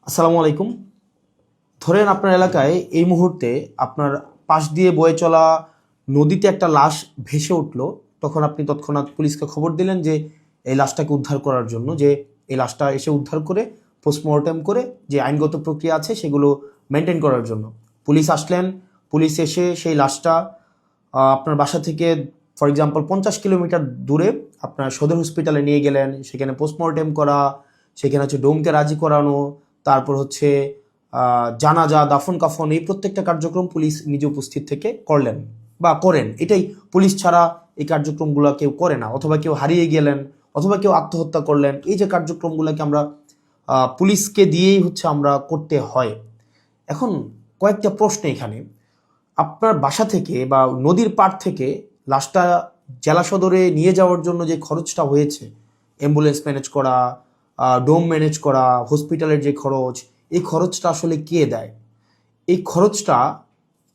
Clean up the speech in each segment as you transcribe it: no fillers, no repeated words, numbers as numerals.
আসসালামু আলাইকুম। ধরেন আপনার এলাকায় এই মুহূর্তে আপনার পাশ দিয়ে বয়ে চলা নদীতে একটা লাশ ভেসে উঠলো। তখন আপনি তৎক্ষণাৎ পুলিশকে খবর দিলেন যে এই লাশটাকে উদ্ধার করার জন্য, যে এই লাশটা এসে উদ্ধার করে পোস্টমর্টেম করে যে আইনগত প্রক্রিয়া আছে সেগুলো মেনটেন করার জন্য পুলিশ আসলেন। পুলিশ এসে সেই লাশটা আপনার বাসা থেকে ফর এক্সাম্পল 50 কিলোমিটার দূরে আপনার সদর হসপিটালে নিয়ে গেলেন। সেখানে পোস্টমর্টেম করা, সেখানে হচ্ছে ডোমকে রাজি করানো, তারপর হচ্ছে জানাজা, দাফন কাফন, এই প্রত্যেকটা কার্যক্রম পুলিশ নিজে উপস্থিত থেকে করলেন বা করেন। এটাই, পুলিশ ছাড়া এই কার্যক্রমগুলো কেউ করে না। অথবা কেউ হারিয়ে গেলেন, অথবা কেউ আত্মহত্যা করলেন, এই যে কার্যক্রমগুলোকে আমরা পুলিশকে দিয়েই হচ্ছে আমরা করতে হয়। এখন কয়েকটা প্রশ্ন এখানে। আপনার বাসা থেকে বা নদীর পাড় থেকে লাশটা জেলা সদরে নিয়ে যাওয়ার জন্য যে খরচটা হয়েছে, অ্যাম্বুলেন্স ম্যানেজ করা, ডোম ম্যানেজ করা, হসপিটালের যে খরচ, এই খরচটা আসলে কে দেয়? এই খরচটা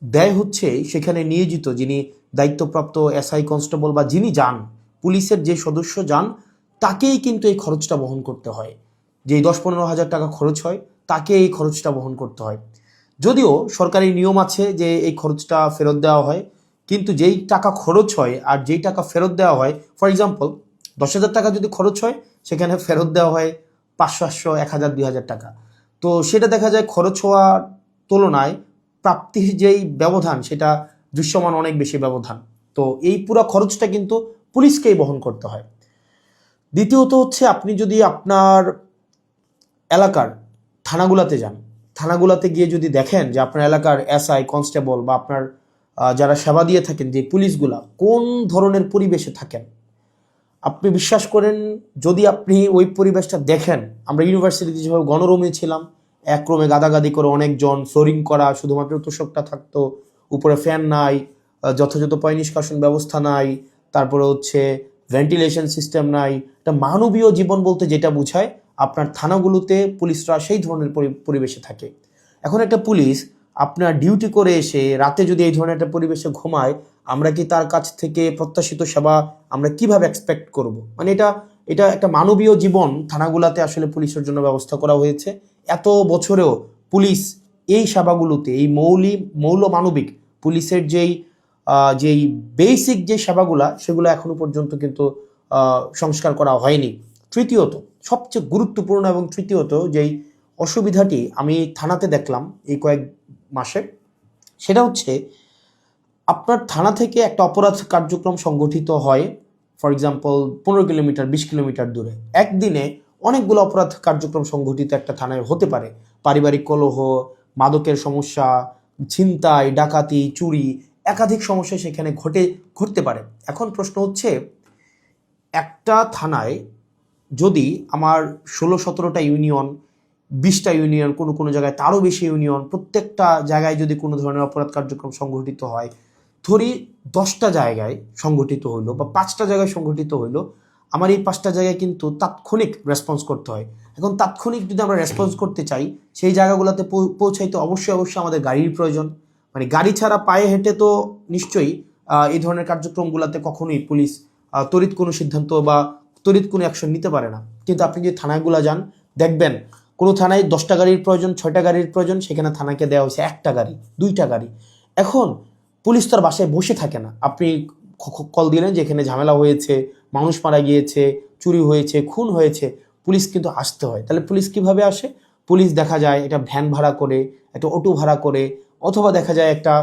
দেয় হচ্ছে সেখানে নিয়োজিত যিনি দায়িত্বপ্রাপ্ত এসআই, কনস্টেবল বা যিনি যান, পুলিশের যে সদস্য যান, তাকেই কিন্তু এই খরচটা বহন করতে হয়। যেই 10-15 হাজার টাকা খরচ হয়, তাকে এই খরচটা বহন করতে হয়। যদিও সরকারি নিয়ম আছে যে এই খরচটা ফেরত দেওয়া হয়, কিন্তু যেই টাকা খরচ হয় আর যেই টাকা ফেরত দেওয়া হয়, ফর এক্সাম্পল 10,000 টাকা যদি খরচ হয়, সেখানে ফেরত দেওয়া হয় 500, 800, 1,000, 2,000 টাকা। তো সেটা দেখা যায় খরচ হওয়ার তুলনায় প্রাপ্তির যেই ব্যবধান, সেটা দৃশ্যমান অনেক বেশি ব্যবধান। তো এই পুরো খরচটা কিন্তু পুলিশকেই বহন করতে হয়। দ্বিতীয়ত হচ্ছে, আপনি যদি আপনার এলাকার থানাগুলাতে যান, থানাগুলাতে গিয়ে যদি দেখেন যে আপনার এলাকার এসআই, কনস্টেবল বা আপনার যারা সেবা দিয়ে থাকেন যে পুলিশগুলা কোন ধরনের পরিবেশে থাকেন, আপনি বিশ্বাস করেন, যদি আপনি ওই পরিবেশটা দেখেন, আমরা ইউনিভার্সিটিতে যেভাবে গণরুমে ছিলাম, এক রুমে গাদাগাদি করে অনেকজন, ফ্লোরিং করা, শুধুমাত্র তোষকটা থাকতো, উপরে ফ্যান নাই, যথাযথ পয় নিষ্কাশন ব্যবস্থা নাই, তারপরে হচ্ছে ভেন্টিলেশন সিস্টেম নাই। একটা মানবীয় জীবন বলতে যেটা বোঝায়, আপনার থানাগুলোতে পুলিশরা সেই ধরনের পরিবেশে থাকে। এখন একটা পুলিশ আপনার ডিউটি করে এসে রাতে যদি এই ধরনের একটা পরিবেশে ঘুমায়, আমরা কি তার কাছ থেকে প্রত্যাশিত সেবা আমরা কিভাবে এক্সপেক্ট করব? মানে এটা এটা একটা মানবীয় জীবন থানাগুলাতে আসলে পুলিশের জন্য ব্যবস্থা করা হয়েছে। এত বছরেও পুলিশ এই সেবাগুলোতে, এই মৌল মানবিক পুলিশের যেই বেসিক যে সেবাগুলা, সেগুলো এখনো পর্যন্ত কিন্তু সংস্কার করা হয়নি। তৃতীয়ত, সবচেয়ে গুরুত্বপূর্ণ এবং তৃতীয়ত যেই অসুবিধাটি আমি থানাতে দেখলাম এই কয়েক মাসে, সেটা হচ্ছে আপনার থানা থেকে একটা অপরাধ কার্যক্রম সংগঠিত হয়, ফর এক্সাম্পল 15 কিলোমিটার, 20 কিলোমিটার দূরে। একদিনে অনেকগুলো অপরাধ কার্যক্রম সংগঠিত একটা থানায় হতে পারে। পারিবারিক কলহ, মাদকের সমস্যা, ছিনতাই, ডাকাতি, চুরি, একাধিক সমস্যা সেখানে ঘটতে পারে। এখন প্রশ্ন হচ্ছে, একটা থানায় যদি আমার 16-17টা ইউনিয়ন, 20টা ইউনিয়ন, কোনো কোনো জায়গায় তারও বেশি ইউনিয়ন, প্রত্যেকটা জায়গায় যদি কোনো ধরনের অপরাধ কার্যক্রম সংঘটিত হয়, ধরি 10টা জায়গায় সংঘটিত হইলো বা 5টা জায়গায় সংঘটিত হইলো, আমার এই 5টা জায়গায় কিন্তু তাৎক্ষণিক রেসপন্স করতে হয়। এখন তাৎক্ষণিক যদি আমরা রেসপন্স করতে চাই, সেই জায়গাগুলোতে পৌঁছাইতে অবশ্যই অবশ্যই আমাদের গাড়ির প্রয়োজন। মানে গাড়ি ছাড়া পায়ে হেঁটে তো নিশ্চয়ই এই ধরনের কার্যক্রমগুলোতে কখনোই পুলিশ তড়িৎ কোনো সিদ্ধান্ত বা তড়িৎ কোনো অ্যাকশন নিতে পারে না। কিন্তু আপনি যদি থানাগুলো যান, দেখবেন কোনো থানায় 10টা গাড়ির প্রয়োজন, 6টা গাড়ির প্রয়োজন, সেখানে থানাকে দেওয়া হয়েছে 1টা গাড়ি, 2টা গাড়ি। এখন পুলিশ তার বাসায় বসে থাকে না। আপনি কল দিলেন যে এখানে ঝামেলা হয়েছে, মানুষ মারা গিয়েছে, চুরি হয়েছে, খুন হয়েছে, পুলিশ কিন্তু আসতে হয়। তাহলে পুলিশ কিভাবে আসে? পুলিশ দেখা যায় একটা ভ্যান ভাড়া করে, একটা অটো ভাড়া করে, অথবা দেখা যায় একটা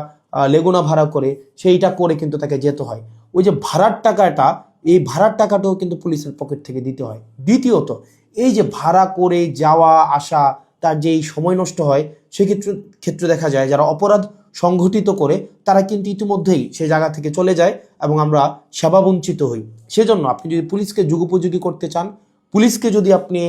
লেগুনা ভাড়া করে, সেইটা করে কিন্তু তাকে যেতে হয়। ওই যে ভাড়ার টাকাটা, এই ভাড়ার টাকাটাও কিন্তু পুলিশের পকেট থেকে দিতে হয়। দ্বিতীয়ত, এই যে ভাড়া করে যাওয়া আসা, তার যে এই সময় নষ্ট হয়, সেক্ষেত্রে দেখা যায় যারা অপরাধ সংঘটিত করে, তারা কিন্তু ইতিমধ্যেই সে জায়গা থেকে চলে যায় এবং আমরা সেবা বঞ্চিত হই। সেজন্য আপনি যদি পুলিশকে যুগোপযোগী করতে চান, পুলিশকে যদি আপনি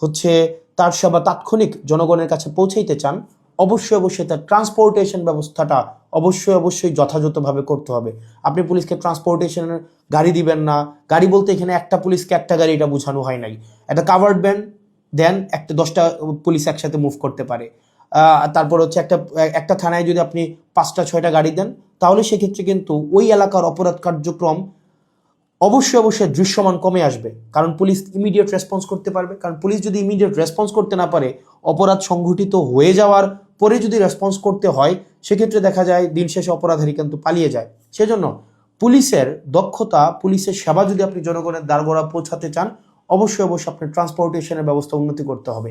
হচ্ছে তার সেবা তাৎক্ষণিক জনগণের কাছে পৌঁছাইতে চান, অবশ্যই অবশ্যই তার ট্রান্সপোর্টেশন ব্যবস্থাটা অবশ্যই অবশ্যই যথাযথভাবে করতে হবে। আপনি পুলিশকে ট্রান্সপোর্টেশনের গাড়ি দিবেন না। গাড়ি বলতে এখানে একটা পুলিশকে একটা গাড়ি, এটা বোঝানো হয় নাই। একটা কাভার্ড ভ্যান দেন, একটা 10টা পুলিশ একসাথে মুভ করতে পারে। তারপর হচ্ছে একটা থানায় যদি আপনি 5টা 6টা গাড়ি দেন, তাহলে সেক্ষেত্রে কিন্তু ওই এলাকার অপরাধ কার্যক্রম অবশ্যই দৃশ্যমান কমে আসবে, কারণ পুলিশ ইমিডিয়েট রেসপন্স করতে পারবে। কারণ পুলিশ যদি ইমিডিয়েট রেসপন্স করতে না পারে, অপরাধ সংঘটিত হয়ে যাওয়ার পরে যদি রেসপন্স করতে হয়, সেক্ষেত্রে দেখা যায় দিন শেষে অপরাধী কিন্তু পালিয়ে যায়। সেজন্য পুলিশের দক্ষতা, পুলিশের সেবা যদি আপনি জনগণের দ্বারগোড়া পৌঁছাতে চান, অবশ্যই আপনার ট্রান্সপোর্টেশনের ব্যবস্থা উন্নতি করতে হবে।